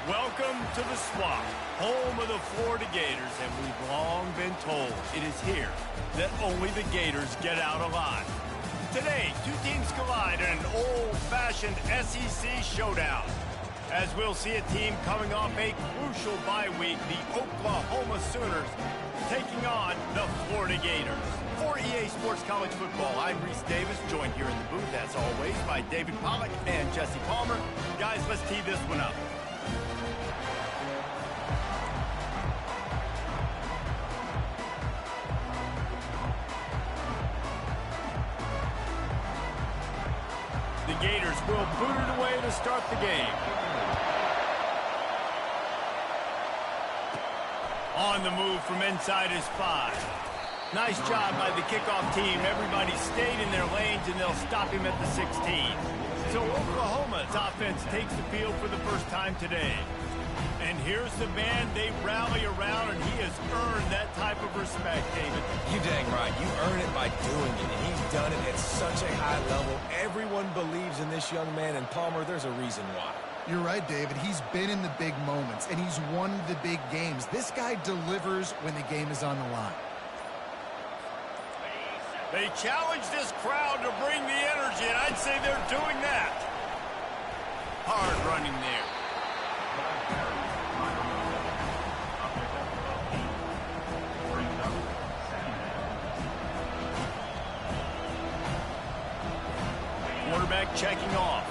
Welcome to the Swamp, home of the Florida Gators, and we've long been told it is here that only the Gators get out alive. Today, two teams collide in an old-fashioned SEC showdown. As we'll see a team coming off a crucial bye week, the Oklahoma Sooners taking on the Florida Gators. For EA Sports College Football, I'm Reese Davis, joined here in the booth, as always, by David Pollack and Jesse Palmer. Guys, let's tee this one up. The Gators will boot it away to start the game. On the move from inside his 5. Nice job by the kickoff team. Everybody stayed in their lanes, and they'll stop him at the 16. So Oklahoma's offense takes the field for the first time today. And here's the man they rally around, and he has earned that type of respect, David. You dang right. You earn it by doing it, and he's done it at such a high level. Everyone believes in this young man, and Palmer, there's a reason why. You're right, David. He's been in the big moments, and he's won the big games. This guy delivers when the game is on the line. They challenge this crowd to bring the energy, and I'd say they're doing that. Hard running there. Quarterback checking off.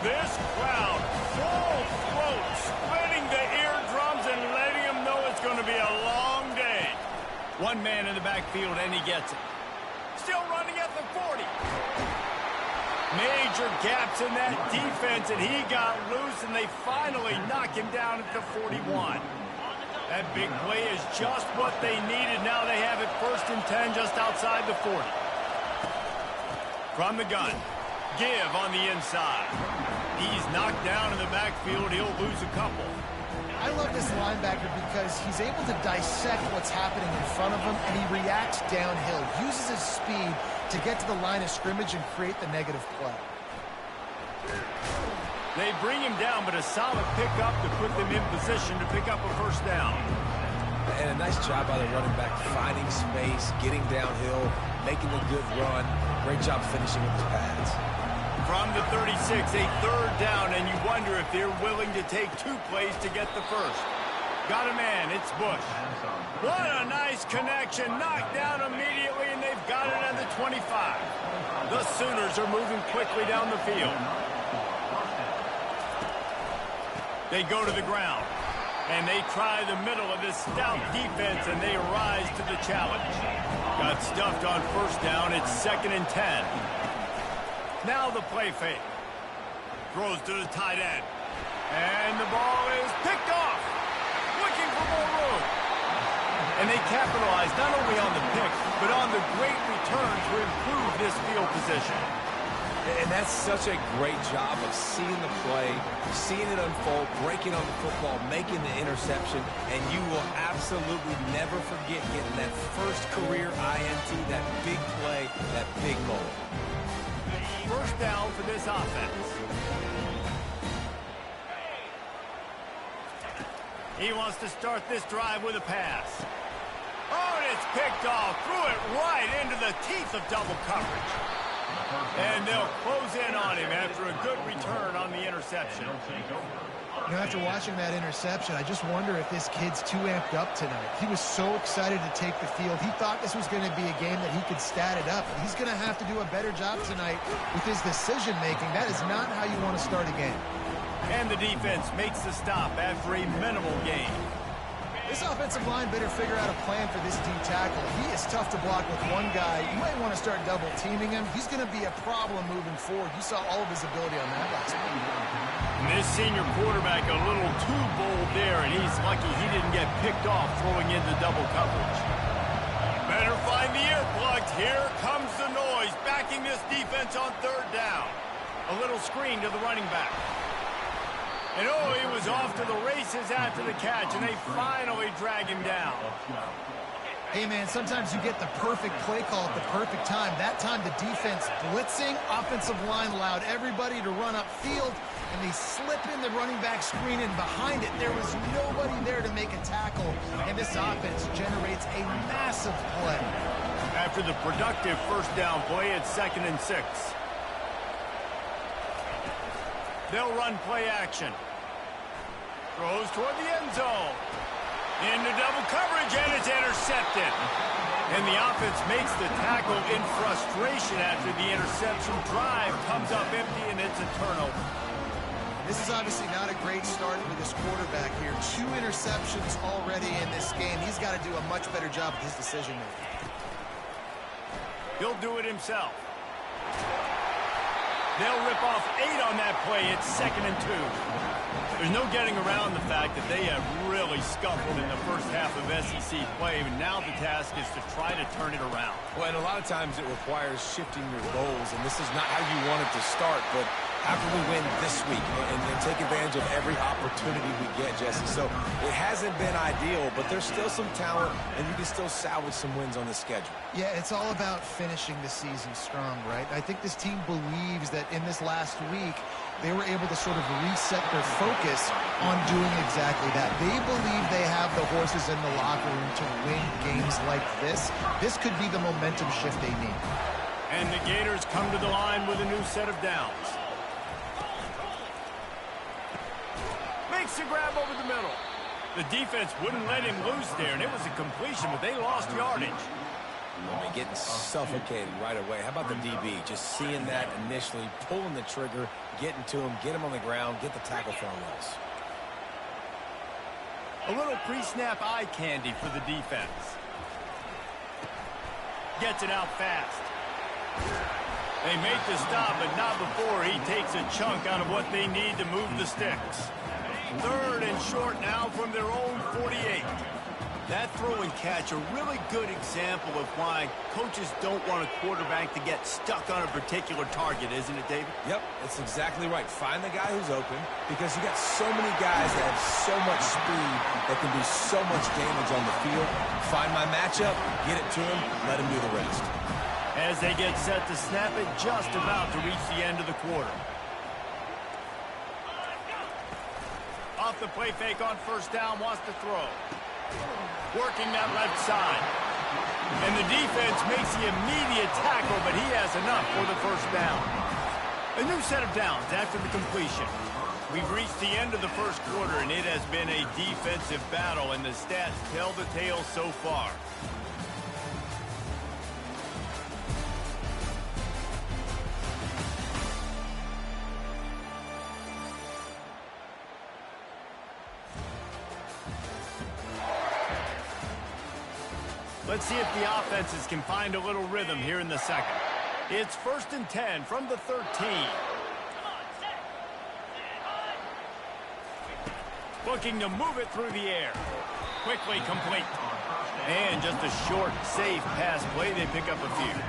This crowd, full throat, splitting the eardrums and letting them know it's going to be a long day. One man in the backfield, and he gets it. Still running at the 40. Major gaps in that defense, and he got loose, and they finally knock him down at the 41. That big play is just what they needed. Now they have it 1st and 10 just outside the 40. From the gun, give on the inside. He's knocked down in the backfield. He'll lose a couple. I love this linebacker because he's able to dissect what's happening in front of him, and he reacts downhill, uses his speed to get to the line of scrimmage and create the negative play. They bring him down, but a solid pickup to put them in position to pick up a 1st down. And a nice job by the running back, finding space, getting downhill, making a good run. Great job finishing with his pads. From the 36, a 3rd down, and you wonder if they're willing to take 2 plays to get the 1st. Got a man, it's Bush. What a nice connection, knocked down immediately, and they've got it at the 25. The Sooners are moving quickly down the field. They go to the ground, and they try the middle of this stout defense, and they rise to the challenge. Got stuffed on 1st down, it's 2nd and 10. Now the play fake. Throws to the tight end. And the ball is picked off. Looking for more room. And they capitalize not only on the pick, but on the great return to improve this field position. And that's such a great job of seeing the play, seeing it unfold, breaking on the football, making the interception, and you will absolutely never forget getting that 1st career INT, that big play, that big moment. 1st down for this offense. He wants to start this drive with a pass. Oh, and it's picked off. Threw it right into the teeth of double coverage. And they'll close in on him after a good return on the interception. You know, after watching that interception, I just wonder if this kid's too amped up tonight. He was so excited to take the field. He thought this was going to be a game that he could stat it up. He's going to have to do a better job tonight with his decision-making. That is not how you want to start a game. And the defense makes the stop after a minimal gain. This offensive line better figure out a plan for this D tackle. He is tough to block with one guy. You might want to start double-teaming him. He's going to be a problem moving forward. You saw all of his ability on that last week. This senior quarterback a little too bold there, and he's lucky he didn't get picked off throwing into double coverage. Better find the earplugs. Here comes the noise, backing this defense on 3rd down. A little screen to the running back. And oh, he was off to the races after the catch, and they finally drag him down. Hey, man, sometimes you get the perfect play call at the perfect time. That time, the defense blitzing, offensive line allowed everybody to run upfield, and they slip in the running back screen, and behind it, there was nobody there to make a tackle, and this offense generates a massive play. After the productive first down play, it's 2nd and 6. They'll run play action. Throws toward the end zone. Into double coverage, and it's intercepted. And the offense makes the tackle in frustration after the interception. Drive comes up empty, and it's a turnover. This is obviously not a great start for this quarterback here. 2 interceptions already in this game. He's got to do a much better job with his decision-making. He'll do it himself. They'll rip off 8 on that play. It's 2nd and 2. There's no getting around the fact that they have really scuffled in the first half of SEC play, and now the task is to try to turn it around. Well, and a lot of times it requires shifting your goals, and this is not how you want it to start, but how can we win this week and take advantage of every opportunity we get, Jesse? So it hasn't been ideal, but there's still some talent, and you can still salvage some wins on the schedule. Yeah, it's all about finishing the season strong, right? I think this team believes that in this last week, they were able to sort of reset their focus on doing exactly that. They believe they have the horses in the locker room to win games like this. This could be the momentum shift they need. And the Gators come to the line with a new set of downs. Makes a grab over the middle. The defense wouldn't let him loose there, and it was a completion, but they lost yardage. I mean, getting suffocated right away. How about the DB? Just seeing that initially, pulling the trigger, getting to him, get him on the ground, get the tackle for a loss. A little pre-snap eye candy for the defense. Gets it out fast. They make the stop, but not before he takes a chunk out of what they need to move the sticks. 3rd and short now from their own 48. That throw and catch, a really good example of why coaches don't want a quarterback to get stuck on a particular target, isn't it, David? Yep, that's exactly right. Find the guy who's open, because you got so many guys that have so much speed that can do so much damage on the field. Find my matchup, get it to him, let him do the rest. As they get set to snap it, just about to reach the end of the quarter. Off the play fake on first down, wants to throw. Working that left side. And the defense makes the immediate tackle, but he has enough for the first down. A new set of downs after the completion. We've reached the end of the first quarter, and it has been a defensive battle, and the stats tell the tale so far. Let's see if the offenses can find a little rhythm here in the second. It's 1st and 10 from the 13. Looking to move it through the air. Quickly complete. And just a short, safe pass play. They pick up a few.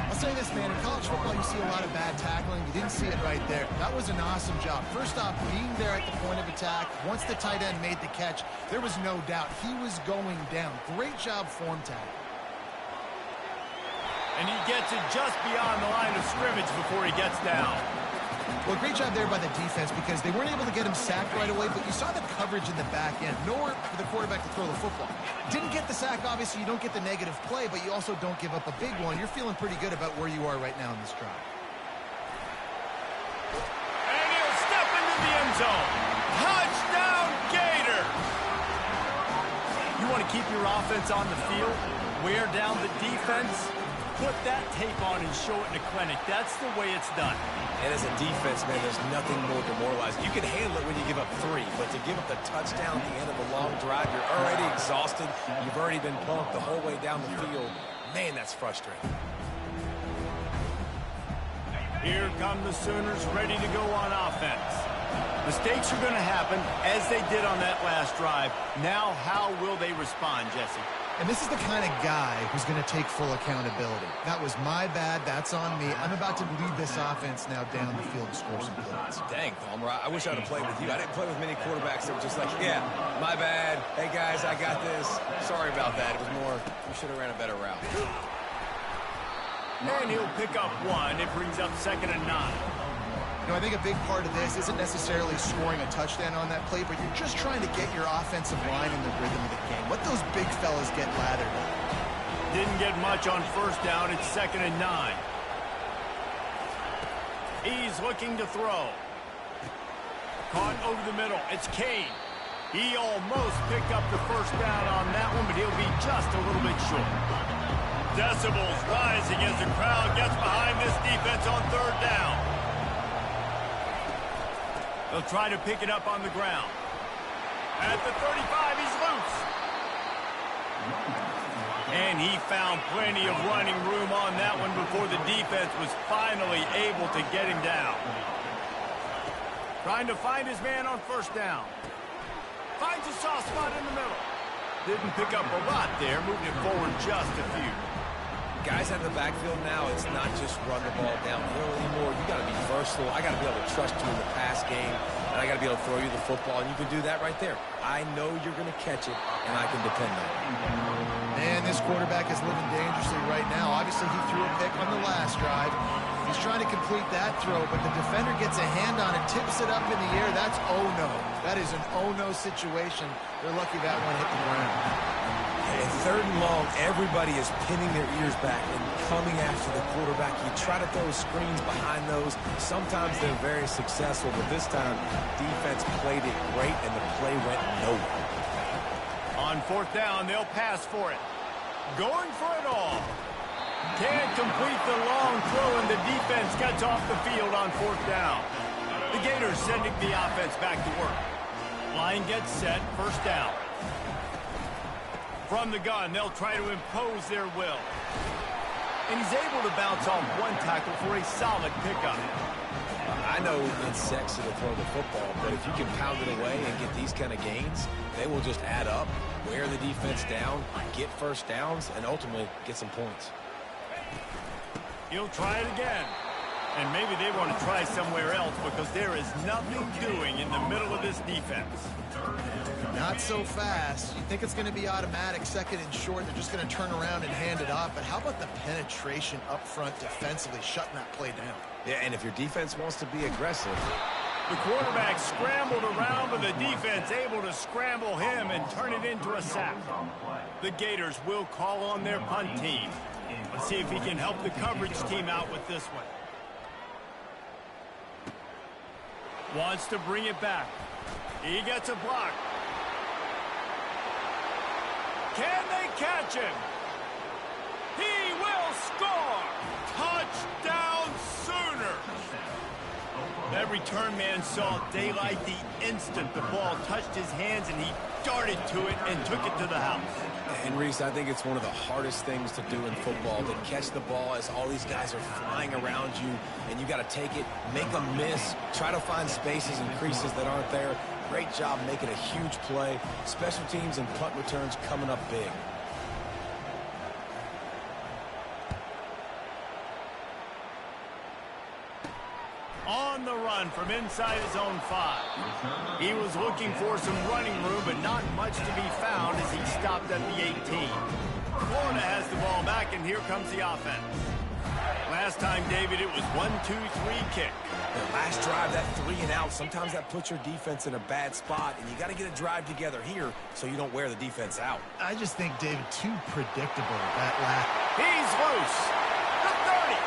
I'll say this, man, in college football, you see a lot of bad tackling. You didn't see it right there. That was an awesome job. First off, being there at the point of attack. Once the tight end made the catch, there was no doubt he was going down. Great job form tackle. And he gets it just beyond the line of scrimmage before he gets down. Well, great job there by the defense, because they weren't able to get him sacked right away, but you saw the coverage in the back end. Nowhere for the quarterback to throw the football. Didn't get the sack, obviously. You don't get the negative play, but you also don't give up a big one. You're feeling pretty good about where you are right now in this drive. And he'll step into the end zone. Touchdown, Gator! You want to keep your offense on the field? Wear down the defense? Put that tape on and show it in a clinic. That's the way it's done. And as a defense, man, there's nothing more demoralizing. You can handle it when you give up 3, but to give up the touchdown at the end of a long drive, you're already exhausted. You've already been pumped the whole way down the field. Man, that's frustrating. Here come the Sooners ready to go on offense. Mistakes are going to happen, as they did on that last drive. Now, how will they respond, Jesse? And this is the kind of guy who's going to take full accountability. That was my bad. That's on me. I'm about to lead this offense now down the field and score some points. Dang, Palmer, I wish I'd have played with you. I didn't play with many quarterbacks that were just like, yeah, my bad. Hey, guys, I got this. Sorry about that. It was more, you should have ran a better route. And he'll pick up one. It brings up 2nd and 9. You know, I think a big part of this isn't necessarily scoring a touchdown on that play, but you're just trying to get your offensive line in the rhythm of the game. Let those big fellas get lathered up. Didn't get much on 1st down. It's 2nd and 9. He's looking to throw. Caught over the middle. It's Kane. He almost picked up the 1st down on that one, but he'll be just a little bit short. Decibels rising as the crowd gets behind this defense on 3rd down. They'll try to pick it up on the ground. At the 35, he's loose. And he found plenty of running room on that one before the defense was finally able to get him down. Trying to find his man on 1st down. Finds a soft spot in the middle. Didn't pick up a lot there, moving it forward just a few. Guys out in the backfield now, it's not just run the ball downhill anymore. You got to be versatile. I got to be able to trust you in the pass game, and I got to be able to throw you the football, and you can do that right there. I know you're going to catch it, and I can depend on it. Man, this quarterback is living dangerously right now. Obviously, he threw a pick on the last drive. He's trying to complete that throw, but the defender gets a hand on it, tips it up in the air. That's oh-no. That is an oh-no situation. They're lucky that one hit the ground. And 3rd and long, everybody is pinning their ears back and coming after the quarterback. You try to throw screens behind those. Sometimes they're very successful, but this time, defense played it great, and the play went nowhere. On 4th down, they'll pass for it. Going for it all. Can't complete the long throw, and the defense gets off the field on 4th down. The Gators sending the offense back to work. Line gets set, 1st down. From the gun, they'll try to impose their will. And he's able to bounce off one tackle for a solid pickup. I know it's sexy to throw the football, but if you can pound it away and get these kind of gains, they will just add up, wear the defense down, get 1st downs, and ultimately get some points. He'll try it again. And maybe they want to try somewhere else because there is nothing doing in the middle of this defense. Not so fast. You think it's going to be automatic, 2nd and short. They're just going to turn around and hand it off. But how about the penetration up front defensively, shutting that play down? Yeah, and if your defense wants to be aggressive. The quarterback scrambled around, but the defense able to scramble him and turn it into a sack. The Gators will call on their punt team. Let's see if he can help the coverage team out with this one. Wants to bring it back. He gets a block. Can they catch him? He will score! Touchdown Sooners! That return man saw daylight the instant the ball touched his hands, and he darted to it and took it to the house. And Reese, I think it's one of the hardest things to do in football, to catch the ball as all these guys are flying around you, and you got to take it, make them miss, try to find spaces and creases that aren't there. Great job making a huge play. Special teams and punt returns coming up big. On the run from inside his own 5. He was looking for some running room, but not much to be found as he stopped at the 18. Florida has the ball back, and here comes the offense. Last time, David, it was 1-2-3 kick. The last drive, that 3 and out, sometimes that puts your defense in a bad spot, and you got to get a drive together here so you don't wear the defense out. I just think, David, too predictable, that last. He's loose. The 30.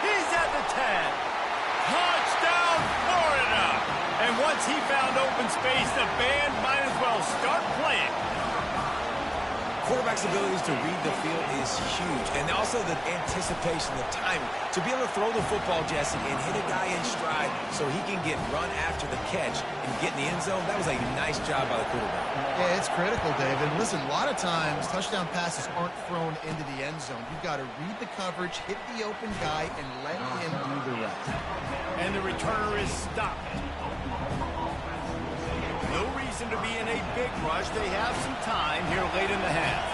He's at the 10. Touchdown, Florida! And once he found open space, the band might as well start playing. Quarterback's abilities to read the field is huge, and also the anticipation, the timing. To be able to throw the football, Jesse, and hit a guy in stride so he can get run after the catch and get in the end zone, that was a nice job by the quarterback. Yeah, it's critical, David. Listen, a lot of times, touchdown passes aren't thrown into the end zone. You've got to read the coverage, hit the open guy, and let him do the rest. And the returner is stopped. No reason to be in a big rush. They have some time here late in the half.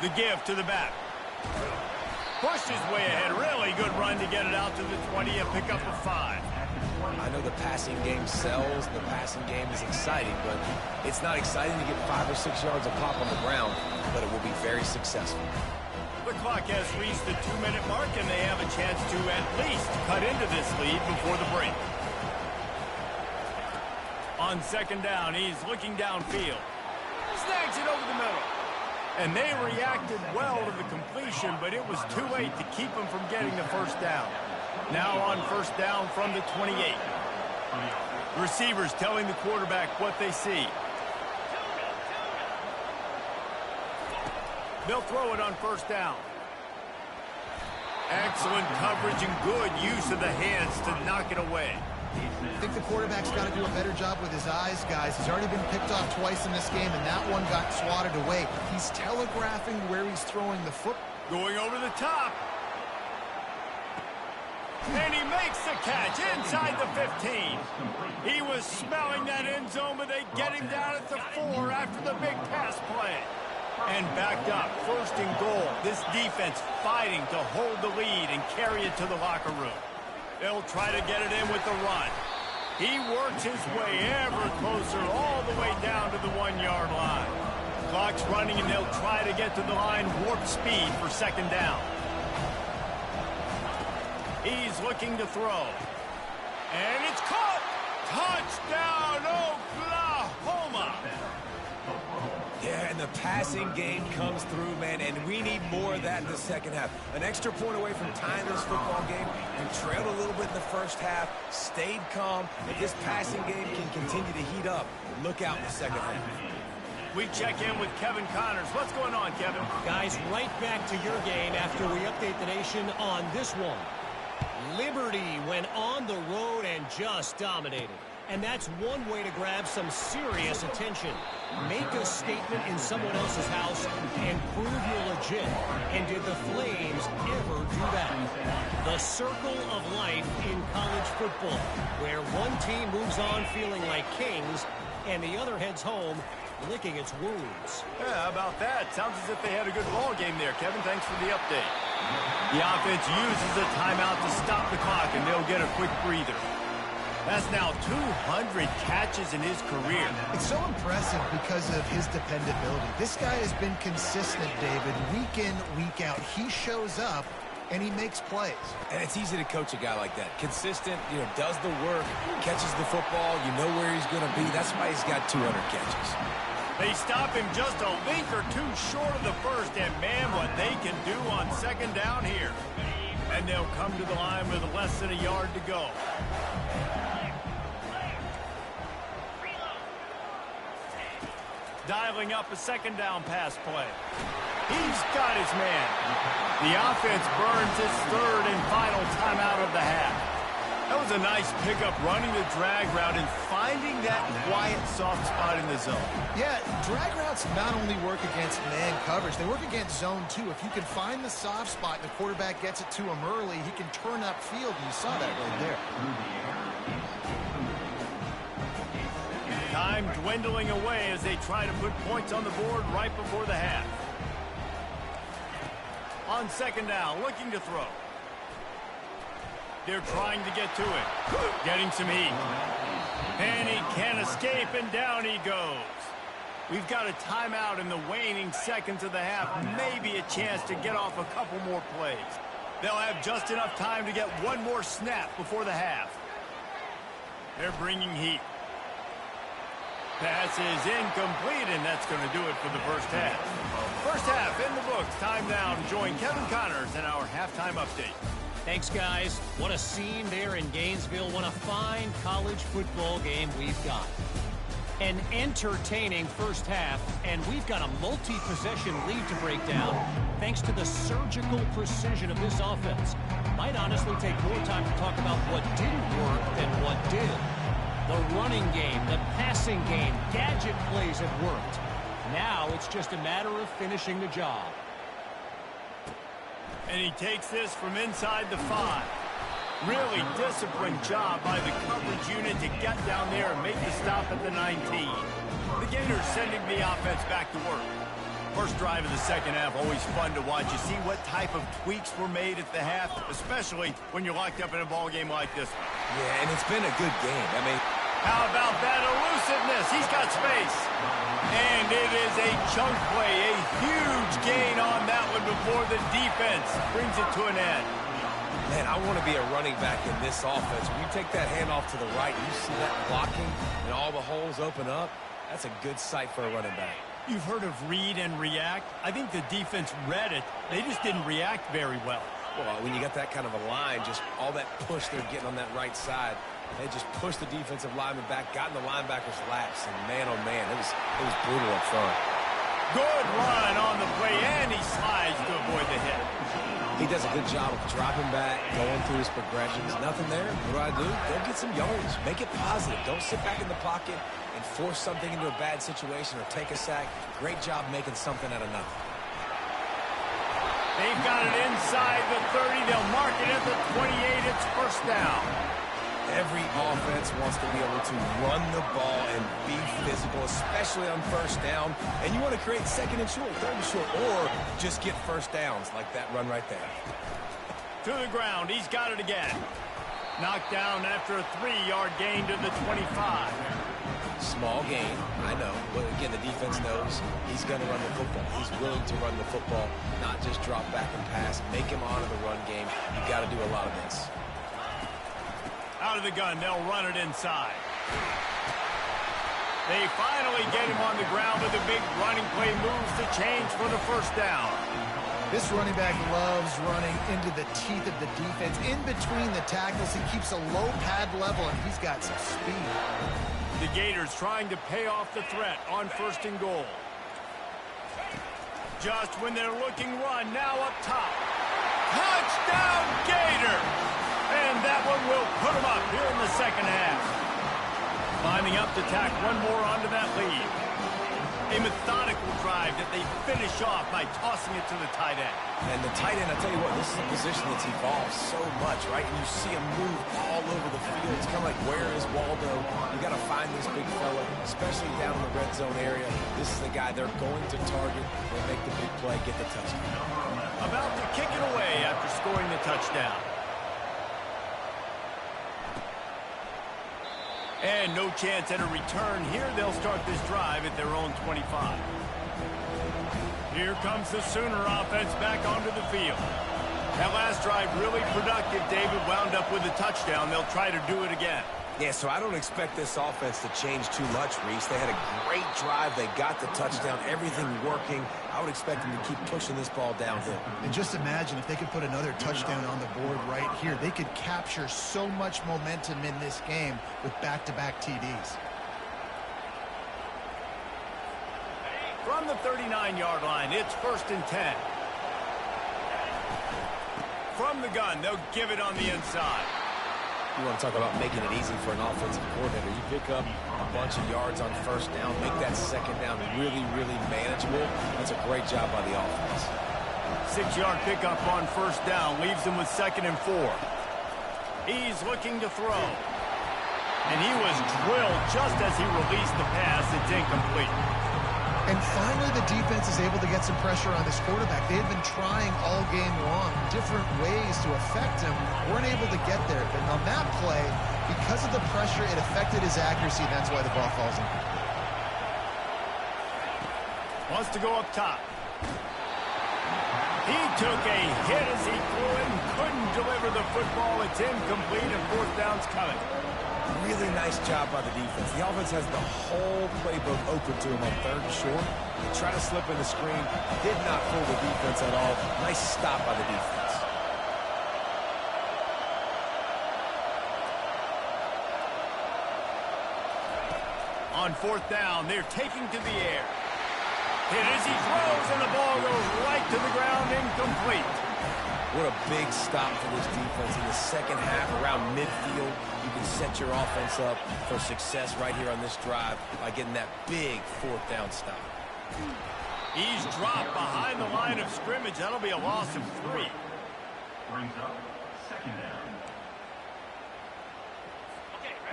The give to the back. Pushed his way ahead. Really good run to get it out to the 20 and pick up a 5. I know the passing game sells, the passing game is exciting, but it's not exciting to get 5 or 6 yards of pop on the ground, but it will be very successful. The clock has reached the 2-minute mark, and they have a chance to at least cut into this lead before the break. On second down, he's looking downfield. Snags it over the middle. And they reacted well to the completion, but it was too late to keep them from getting the first down. Now on first down from the 28. Receivers telling the quarterback what they see. They'll throw it on first down. Excellent coverage and good use of the hands to knock it away. I think the quarterback's got to do a better job with his eyes, guys. He's already been picked off twice in this game, and that one got swatted away. He's telegraphing where he's throwing the foot. Going over the top. And he makes the catch inside the 15. He was smelling that end zone, but they get him down at the 4 after the big pass play. And backed up, first and goal. This defense fighting to hold the lead and carry it to the locker room. They'll try to get it in with the run. He works his way ever closer all the way down to the 1-yard line. Clock's running, and they'll try to get to the line warp speed for second down. He's looking to throw. And it's caught! Touchdown, Oklahoma! Yeah, and the passing game comes through, man, and we need more of that in the second half. An extra point away from tying this football game. We trailed a little bit in the first half, stayed calm. If this passing game can continue to heat up, look out in the second half. We check in with Kevin Connors. What's going on, Kevin? Guys, right back to your game after we update the nation on this one. Liberty went on the road and just dominated. And that's one way to grab some serious attention. Make a statement in someone else's house and prove you're legit. And did the Flames ever do that? The circle of life in college football, where one team moves on feeling like kings and the other heads home licking its wounds. Yeah, how about that? Sounds as if they had a good ball game there, Kevin. Thanks for the update. The offense uses a timeout to stop the clock, and they'll get a quick breather. That's now 200 catches in his career. It's so impressive because of his dependability. This guy has been consistent, David, week in, week out. He shows up, and he makes plays. And it's easy to coach a guy like that. Consistent, does the work, catches the football, you know where he's going to be. That's why he's got 200 catches. They stop him just a link or two short of the first, and man, what they can do on second down here. And they'll come to the line with less than a yard to go. Dialing up a second down pass play. He's got his man. The offense burns its third and final timeout of the half. That was a nice pickup, running the drag route and finding that quiet, soft spot in the zone. Yeah, drag routes not only work against man coverage, they work against zone too. If you can find the soft spot and the quarterback gets it to him early, he can turn upfield, and you saw that right there. Time dwindling away as they try to put points on the board right before the half. On second down, looking to throw. They're trying to get to it. Getting some heat. And he can't escape, and down he goes. We've got a timeout in the waning seconds of the half. Maybe a chance to get off a couple more plays. They'll have just enough time to get one more snap before the half. They're bringing heat. Pass is incomplete, and that's going to do it for the first half. First half in the books. Time now to join Kevin Connors in our halftime update. Thanks, guys. What a scene there in Gainesville. What a fine college football game we've got. An entertaining first half, and we've got a multi-possession lead to break down thanks to the surgical precision of this offense. Might honestly take more time to talk about what didn't work than what did. The running game, the passing game, gadget plays have worked. Now it's just a matter of finishing the job. And he takes this from inside the 5. Really disciplined job by the coverage unit to get down there and make the stop at the 19. The Gators sending the offense back to work. First drive of the second half, always fun to watch. You see what type of tweaks were made at the half, especially when you're locked up in a ball game like this one. Yeah, and it's been a good game. I mean, how about that elusiveness? He's got space. And it is a chunk play, a huge gain on that one before the defense brings it to an end. Man, I want to be a running back in this offense. When you take that handoff to the right, you see that blocking and all the holes open up. That's a good sight for a running back. You've heard of read and react. I think the defense read it. They just didn't react very well. Well, when you got that kind of a line, just all that push they're getting on that right side, they just pushed the defensive lineman back, got in the linebacker's laps, and man, oh man, it was brutal up front. Good run on the play, and he slides to avoid the hit. He does a good job of dropping back, going through his progressions. Nothing there. What do? Go get some yards. Make it positive. Don't sit back in the pocket and force something into a bad situation or take a sack. Great job making something out of nothing. They've got it inside the 30. They'll mark it at the 28. It's first down. Every offense wants to be able to run the ball and be physical, especially on first down. And you want to create second and short, third and short, or just get first downs like that run right there. To the ground. He's got it again. Knocked down after a 3-yard gain to the 25. Small gain, I know. But again, the defense knows he's going to run the football. He's willing to run the football, not just drop back and pass. Make him honor the run game. You got to do a lot of this. Out of the gun, they'll run it inside. They finally get him on the ground with a big running play, moves to change for the first down. This running back loves running into the teeth of the defense. In between the tackles, he keeps a low pad level, and he's got some speed. The Gators trying to pay off the threat on first and goal. Just when they're looking run, now up top. Touchdown, Gators! And that one will put them up here in the second half. Climbing up to tack one more onto that lead. A methodical drive that they finish off by tossing it to the tight end. And the tight end, I tell you what, this is a position that's evolved so much, right? And you see him move all over the field. It's kind of like, where is Waldo? You got to find this big fella, especially down in the red zone area. This is the guy they're going to target. They'll make the big play, get the touchdown. About to kick it away after scoring the touchdown. And no chance at a return here. They'll start this drive at their own 25. Here comes the Sooner offense back onto the field. That last drive really productive. David wound up with a touchdown. They'll try to do it again. Yeah, so I don't expect this offense to change too much, Reese. They had a great drive. They got the touchdown. Everything working. I would expect them to keep pushing this ball downhill. And just imagine if they could put another touchdown on the board right here. They could capture so much momentum in this game with back-to-back TDs. From the 39-yard line, it's first and 10. From the gun, they'll give it on the inside. You want to talk about making it easy for an offensive coordinator. You pick up a bunch of yards on first down, make that second down really, really manageable. That's a great job by the offense. 6-yard pickup on first down leaves him with 2nd and 4. He's looking to throw. And he was drilled just as he released the pass. It's incomplete. And finally, the defense is able to get some pressure on this quarterback. They had been trying all game long, different ways to affect him. Weren't able to get there. But on that play, because of the pressure, it affected his accuracy. That's why the ball falls in. Wants to go up top. He took a hit as he threw it and couldn't deliver the football. It's incomplete, and fourth down's coming. Really nice job by the defense. The offense has the whole playbook open to him on third and short. They try to slip in the screen. Did not fool the defense at all. Nice stop by the defense. On fourth down, they're taking to the air. Hit as he throws, and the ball goes right to the ground, incomplete. What a big stop for this defense in the second half around midfield. You can set your offense up for success right here on this drive by getting that big fourth down stop. He's dropped behind the line of scrimmage. That'll be a loss of 3. Brings up second down.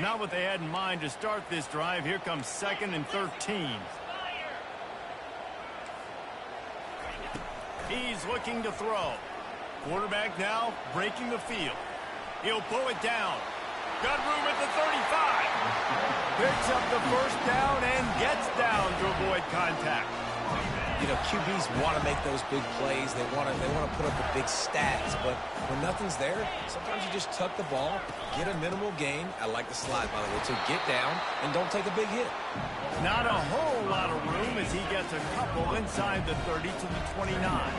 Not what they had in mind to start this drive. Here comes 2nd and 13. He's looking to throw. Quarterback now breaking the field. He'll pull it down. Got room at the 35. Picks up the first down and gets down to avoid contact. You know, QBs want to make those big plays. They want to put up the big stats. But when nothing's there, sometimes you just tuck the ball, get a minimal gain. I like the slide, by the way, to get down and don't take a big hit. Not a whole lot of room as he gets a couple inside the 30 to the 29.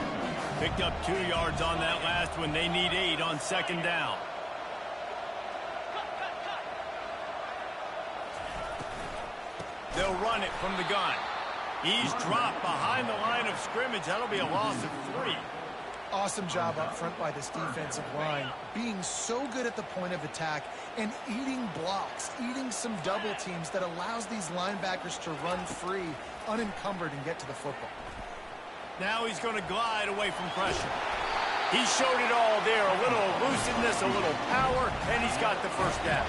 Picked up 2 yards on that last one. They need 8 on second down. They'll run it from the gun. He's dropped behind the line of scrimmage. That'll be a loss of 3. Awesome job up front by this defensive line, being so good at the point of attack and eating blocks, eating some double teams that allows these linebackers to run free, unencumbered, and get to the football. Now he's going to glide away from pressure. He showed it all there, a little elusiveness, a little power, and he's got the first down.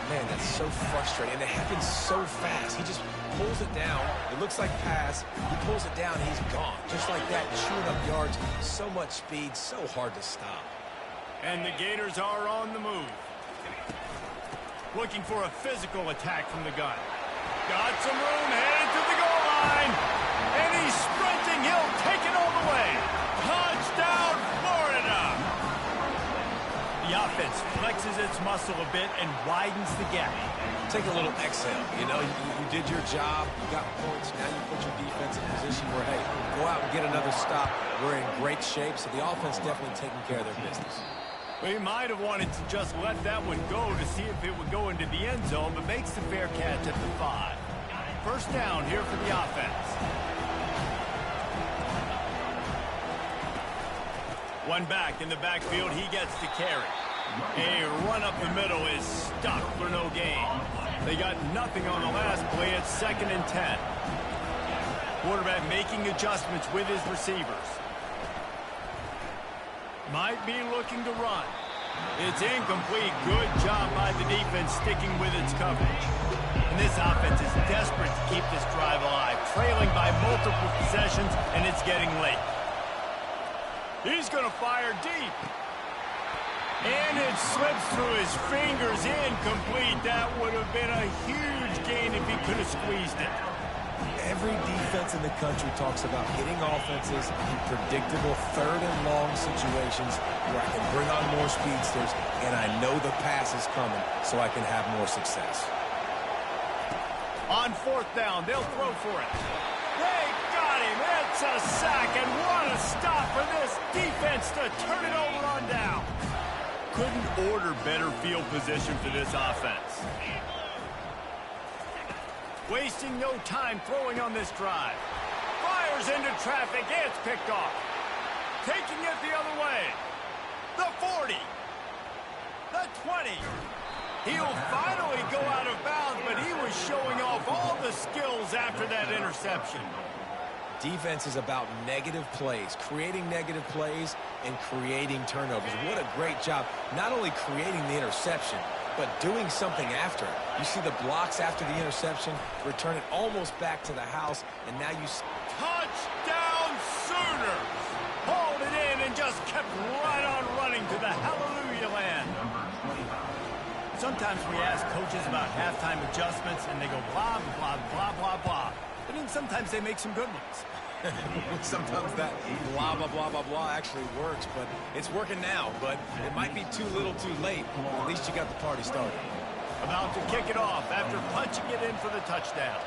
Man, that's so frustrating, and it happens so fast. He just pulls it down. It looks like pass. He pulls it down, he's gone. Just like that, chewing up yards. So much speed, so hard to stop. And the Gators are on the move. Looking for a physical attack from the gun. Got some room, headed to the goal line. And he's sprinting. He'll take it all the way. Touchdown, Florida! The offense flexes its muscle a bit and widens the gap. Take a little exhale. You know, you did your job. You got points. Now you put your defense in a position where, hey, go out and get another stop. We're in great shape, so the offense definitely taking care of their business. Well, he might have wanted to just let that one go to see if it would go into the end zone, but makes the fair catch at the 5. First down here for the offense. One back in the backfield, he gets to carry. A run up the middle is stuck for no gain. They got nothing on the last play. It's 2nd and 10. Quarterback making adjustments with his receivers. Might be looking to run. It's incomplete. Good job by the defense sticking with its coverage. And this offense is desperate to keep this drive alive, trailing by multiple possessions, and it's getting late. He's going to fire deep. And it slips through his fingers, incomplete. That would have been a huge gain if he could have squeezed it. Every defense in the country talks about hitting offenses in predictable 3rd and long situations where I can bring on more speedsters, and I know the pass is coming, so I can have more success. On 4th down, they'll throw for it. They got him. It's a sack, and what a stop for this defense to turn it over on down. Couldn't order better field position for this offense. Wasting no time throwing on this drive. Fires into traffic. It's picked off. Taking it the other way. The 40. The 20. He'll finally go out of bounds, but he was showing off all the skills after that interception. Defense is about negative plays, creating negative plays and creating turnovers. What a great job, not only creating the interception, but doing something after. You see the blocks after the interception, return it almost back to the house, and now you... Touchdown Sooners! Hauled it in and just kept right on running to the hallelujah land. Sometimes we ask coaches about halftime adjustments, and they go blah, blah, blah, blah, blah. But then sometimes they make some good ones. Sometimes that blah, blah, blah, blah, blah actually works, but it's working now. But it might be too little too late. At least you got the party started. About to kick it off after punching it in for the touchdown.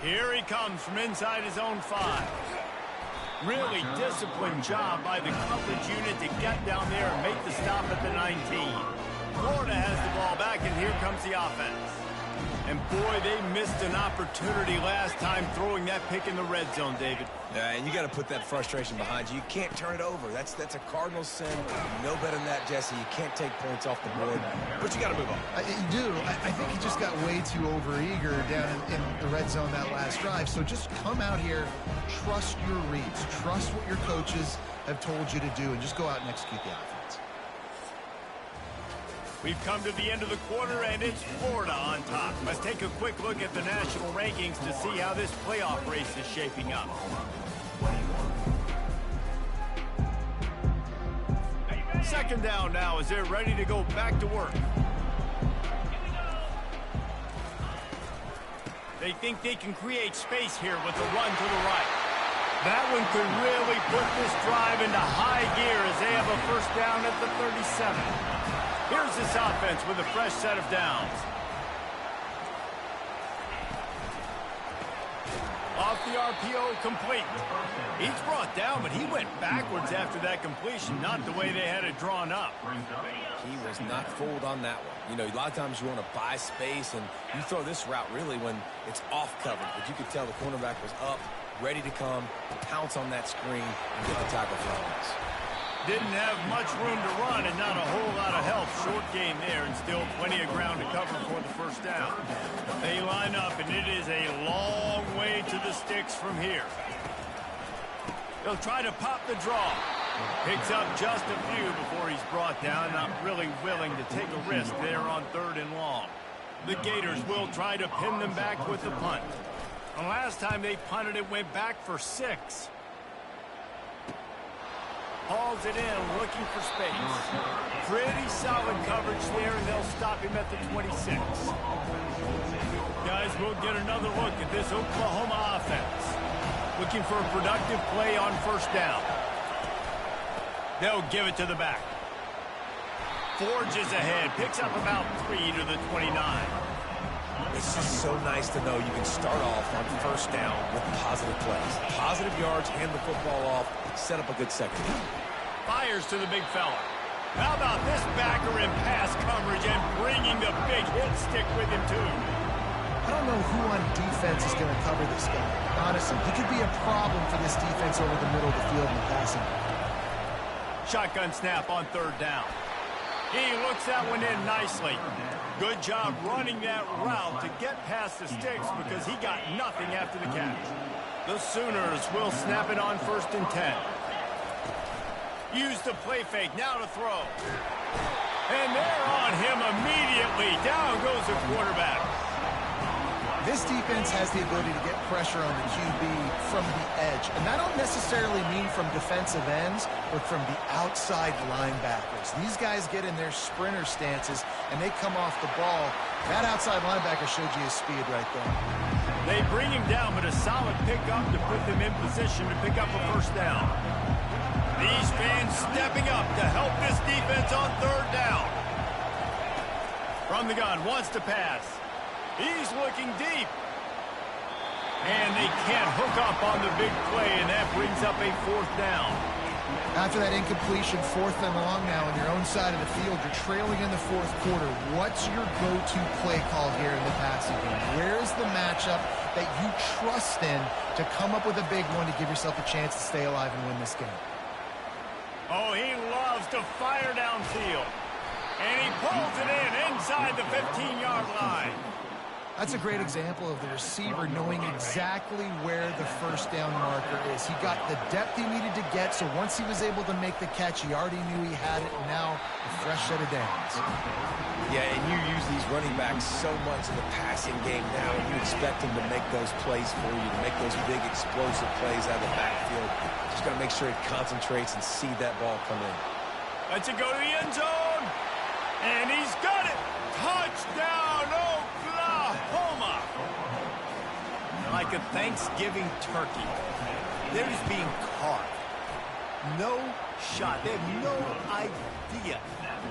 Here he comes from inside his own 5. Really disciplined job by the coverage unit to get down there and make the stop at the 19. Florida has the ball back, and here comes the offense. And boy, they missed an opportunity last time throwing that pick in the red zone, David. And you got to put that frustration behind you. You can't turn it over. That's a cardinal sin. You know better than that, Jesse. You can't take points off the board, but you got to move on. You do. I think he just got way too overeager down in the red zone that last drive. So just come out here, trust your reads, trust what your coaches have told you to do, and just go out and execute the offense. We've come to the end of the quarter, and it's Florida on top. Let's take a quick look at the national rankings to see how this playoff race is shaping up. Second down now as they're ready to go back to work. They think they can create space here with a run to the right. That one could really put this drive into high gear as they have a first down at the 37. Here's this offense with a fresh set of downs. Off the RPO, complete. He's brought down, but he went backwards after that completion, not the way they had it drawn up. He was not fooled on that one. You know, a lot of times you want to buy space, and you throw this route really when it's off covered. But you could tell the cornerback was up, ready to come, pounce on that screen, and get the tackle for offense. Didn't have much room to run and not a whole lot of help. Short game there and still plenty of ground to cover for the first down. They line up, and it is a long way to the sticks from here. They'll try to pop the draw. Picks up just a few before he's brought down. Not really willing to take a risk there on 3rd and long. The Gators will try to pin them back with the punt. The last time they punted, it went back for 6. Hauls it in, looking for space. Pretty solid coverage there, and they'll stop him at the 26. Guys, we'll get another look at this Oklahoma offense. Looking for a productive play on first down. They'll give it to the back. Forges ahead, picks up about 3 to the 29. It's just so nice to know you can start off on first down with positive plays. Positive yards, hand the football off, set up a good second down. Fires to the big fella. How about this backer in pass coverage and bringing the big hit stick with him, too? I don't know who on defense is going to cover this guy. Honestly, he could be a problem for this defense over the middle of the field in the passing game. Shotgun snap on 3rd down. He looks that one in nicely. Good job running that route to get past the sticks because he got nothing after the catch. The Sooners will snap it on 1st and 10. Use the play fake, now to throw. And they're on him immediately. Down goes the quarterback. This defense has the ability to get pressure on the QB from the edge. And I don't necessarily mean from defensive ends, but from the outside linebackers. These guys get in their sprinter stances, and they come off the ball. That outside linebacker showed you his speed right there. They bring him down, but a solid pickup to put them in position to pick up a first down. These fans stepping up to help this defense on 3rd down. From the gun, wants to pass. He's looking deep. And they can't hook up on the big play, and that brings up a 4th down. After that incompletion, 4th and long now on your own side of the field, you're trailing in the 4th quarter. What's your go-to play call here in the passing game? Where is the matchup that you trust in to come up with a big one to give yourself a chance to stay alive and win this game? Oh, he loves to fire downfield. And he pulls it in inside the 15-yard line. That's a great example of the receiver knowing exactly where the first down marker is. He got the depth he needed to get, so once he was able to make the catch, he already knew he had it, and now a fresh set of downs. Yeah, and you use these running backs so much in the passing game now, and you expect them to make those plays for you, to make those big explosive plays out of the backfield. Just got to make sure he concentrates and see that ball come in. Let's it go to the end zone. And he's got it. Touchdown, Oklahoma. Like a Thanksgiving turkey. They're just being carved. No shot. They have no idea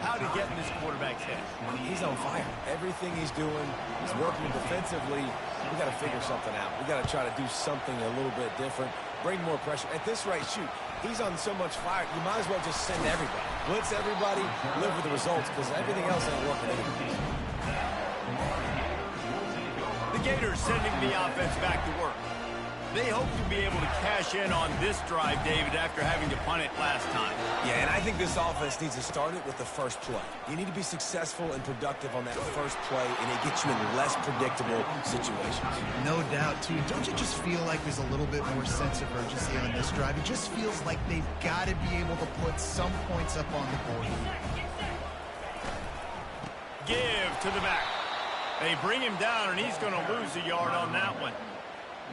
how to get in this quarterback's head. He's on fire. Everything he's doing, he's working defensively. We got to figure something out. We got to try to do something a little bit different. Bring more pressure. At this rate, shoot, he's on so much fire, you might as well just send everybody. Blitz everybody, live with the results, because everything else ain't working anymore. The Gators sending the offense back to work. They hope to be able to cash in on this drive, David, after having to punt it last time. Yeah, and I think this offense needs to start it with the first play. You need to be successful and productive on that first play, and it gets you in less predictable situations. No doubt, too. Don't you just feel like there's a little bit more sense of urgency on this drive? It just feels like they've got to be able to put some points up on the board. Give to the back. They bring him down, and he's going to lose a yard on that one.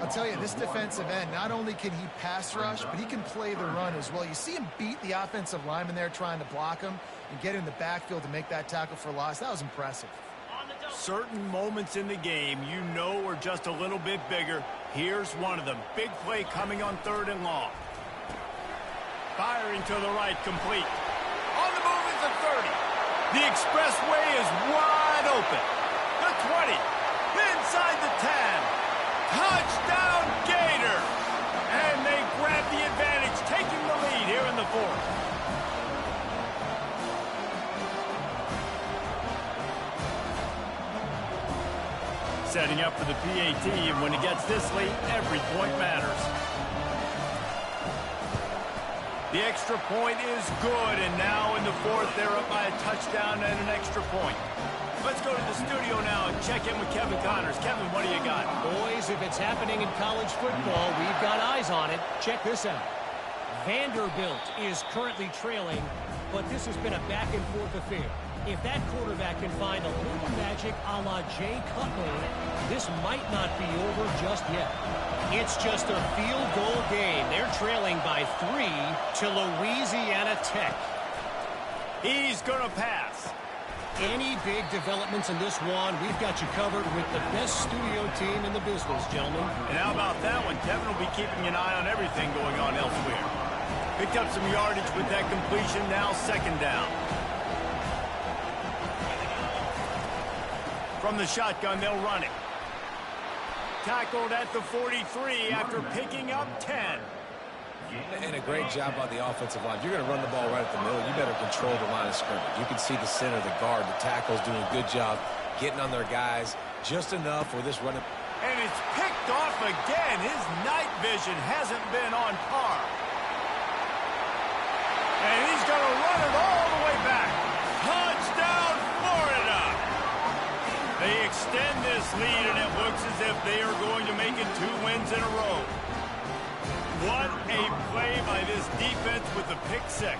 I'll tell you, this defensive end, not only can he pass rush, but he can play the run as well. You see him beat the offensive lineman there trying to block him and get in the backfield to make that tackle for loss. That was impressive. Certain moments in the game you know are just a little bit bigger. Here's one of them. Big play coming on 3rd and long. Firing to the right, complete. On the move is the 30. The expressway is wide open. The 20. Inside the 10. Touchdown, Gator! And they grab the advantage, taking the lead here in the 4th. Setting up for the PAT, and when it gets this late, every point matters. The extra point is good, and now in the 4th, they're up by a touchdown and an extra point. Let's go to the studio now and check in with Kevin Connors. Kevin, what do you got? Boys, if it's happening in college football, we've got eyes on it. Check this out. Vanderbilt is currently trailing, but this has been a back-and-forth affair. If that quarterback can find a little magic a la Jay Cutler, this might not be over just yet. It's just a field goal game. They're trailing by 3 to Louisiana Tech. He's going to pass. Any big developments in this one, we've got you covered with the best studio team in the business, gentlemen. And how about that one? Kevin will be keeping an eye on everything going on elsewhere. Picked up some yardage with that completion, now 2nd down. From the shotgun, they'll run it. Tackled at the 43 after picking up 10. And a great job on the offensive line. If you're going to run the ball right at the middle, you better control the line of scrimmage. You can see the center, the guard, the tackles doing a good job getting on their guys just enough for this running. And it's picked off again. His night vision hasn't been on par. And he's going to run it all the way back. Touchdown, Florida! They extend this lead, and it looks as if they are going to make it 2 wins in a row. What a play by this defense with the pick 6.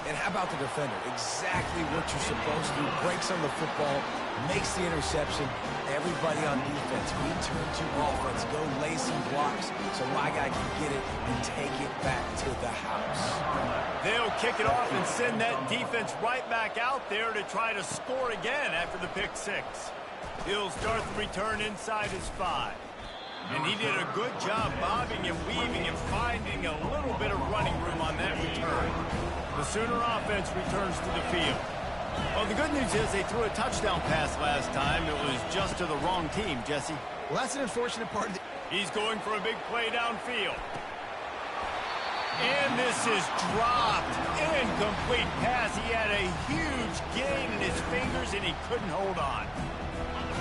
And how about the defender? Exactly what you're supposed to do. Breaks on the football, makes the interception. Everybody on defense, we turn to offense. Go lay some blocks so my guy can get it and take it back to the house. They'll kick it off and send that defense right back out there to try to score again after the pick 6. He'll start the return inside his 5. And he did a good job bobbing and weaving and finding a little bit of running room on that return. The Sooner offense returns to the field. Well, the good news is they threw a touchdown pass last time. It was just to the wrong team, Jesse. Well, that's an unfortunate part of the... He's going for a big play downfield. And this is dropped. Incomplete pass. He had a huge gain in his fingers, and he couldn't hold on.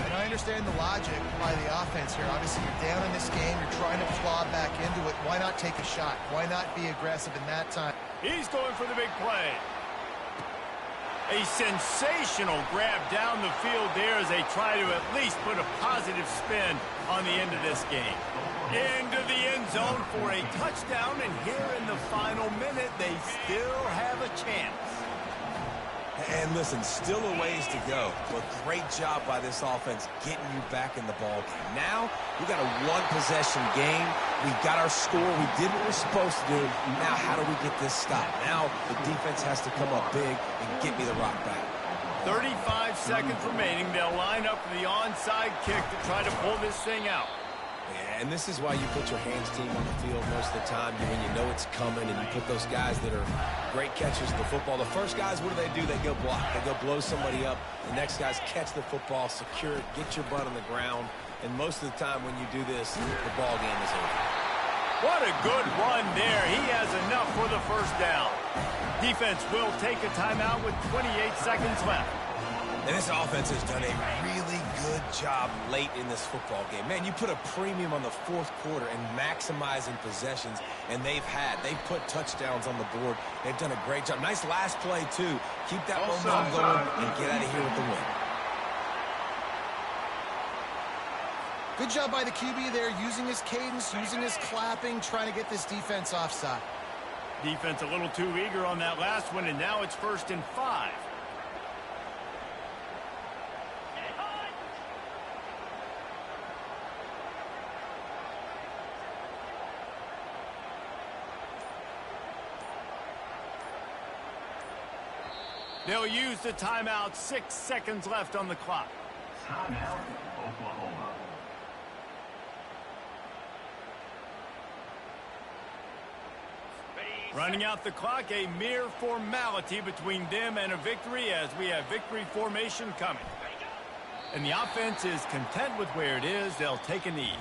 And I understand the logic by the offense here. Obviously, you're down in this game. You're trying to claw back into it. Why not take a shot? Why not be aggressive in that time? He's going for the big play. A sensational grab down the field there as they try to at least put a positive spin on the end of this game. Into the end zone for a touchdown, and here in the final minute, they still have a chance. And listen, still a ways to go, but great job by this offense getting you back in the ball game. Now, we got a one-possession game. We got our score. We did what we're supposed to do. Now, how do we get this stopped? Now, the defense has to come up big and get me the rock back. 35 seconds remaining. They'll line up for the onside kick to try to pull this thing out. And this is why you put your hands team on the field most of the time when you know it's coming, and you put those guys that are great catchers of the football. The first guys, what do? They go block. They go blow somebody up. The next guys catch the football, secure it, get your butt on the ground. And most of the time when you do this, the ball game is over. What a good run there. He has enough for the first down. Defense will take a timeout with 28 seconds left. And this offense has done a really good job late in this football game. Man, you put a premium on the fourth quarter and maximizing possessions, and they've put touchdowns on the board. They've done a great job. Nice last play, too. Keep that momentum going and get out of here with the win. Good job by the QB there, using his cadence, using his clapping, trying to get this defense offside. Defense a little too eager on that last one, and now it's 1st and 5. They'll use the timeout. 6 seconds left on the clock. Timeout, Oklahoma. Running out the clock, a mere formality between them and a victory as we have victory formation coming. And the offense is content with where it is. They'll take a knee.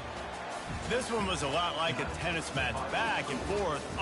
This one was a lot like a tennis match, back and forth.